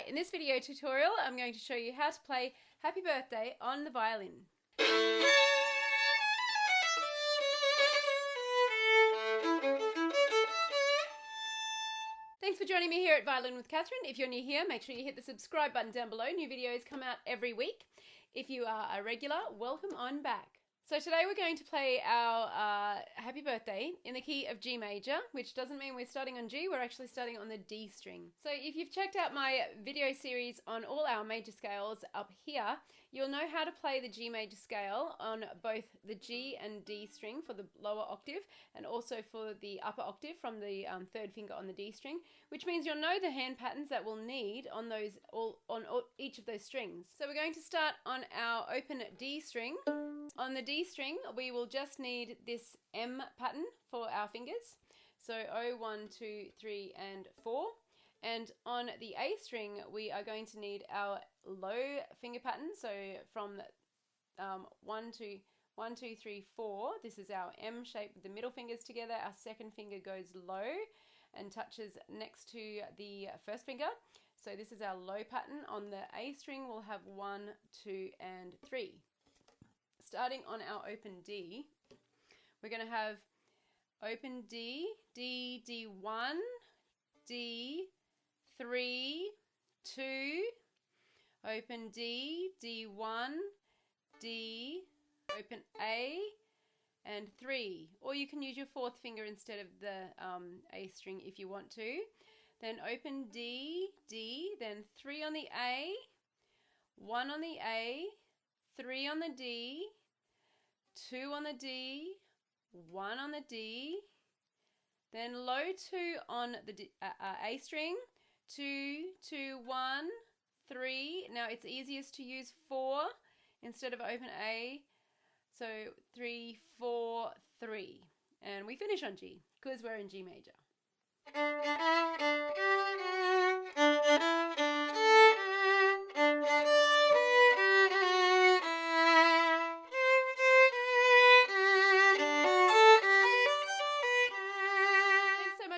in this video tutorial, I'm going to show you how to play Happy Birthday on the violin. Thanks for joining me here at Violin with Catherine. If you're new here, make sure you hit the subscribe button down below. New videos come out every week. If you are a regular, welcome on back. So today we're going to play our Happy Birthday in the key of G major, which doesn't mean we're starting on G, we're actually starting on the D string. So if you've checked out my video series on all our major scales up here, you'll know how to play the G major scale on both the G and D string for the lower octave and also for the upper octave from the third finger on the D string, which means you'll know the hand patterns that we'll need on each of those strings. So we're going to start on our open D string. On the D string, we will just need this M pattern for our fingers. So 0, 1, 2, 3, and 4. And on the A string, we are going to need our low finger pattern. So from 1, 2, 3, 4, this is our M shape with the middle fingers together. Our second finger goes low and touches next to the first finger. So this is our low pattern. On the A string, we'll have 1, 2, and 3. Starting on our open D, we're going to have open D, D, D1, D, 3, 2, open D, D1, D, open A, and 3. Or you can use your fourth finger instead of the A string if you want to. Then open D, D, then 3 on the A, 1 on the A, 3 on the D, 2 on the D, 1 on the D, then low 2 on the A string, 2, 2, 1, 3. Now it's easiest to use 4 instead of open A, so 3, 4, 3. And we finish on G because we're in G major.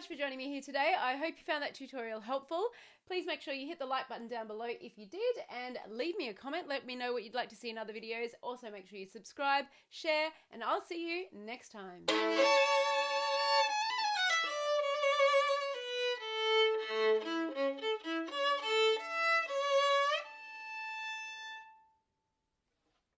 For joining me here today. I hope you found that tutorial helpful. Please make sure you hit the like button down below if you did and leave me a comment. Let me know what you'd like to see in other videos. Also make sure you subscribe, share, and I'll see you next time.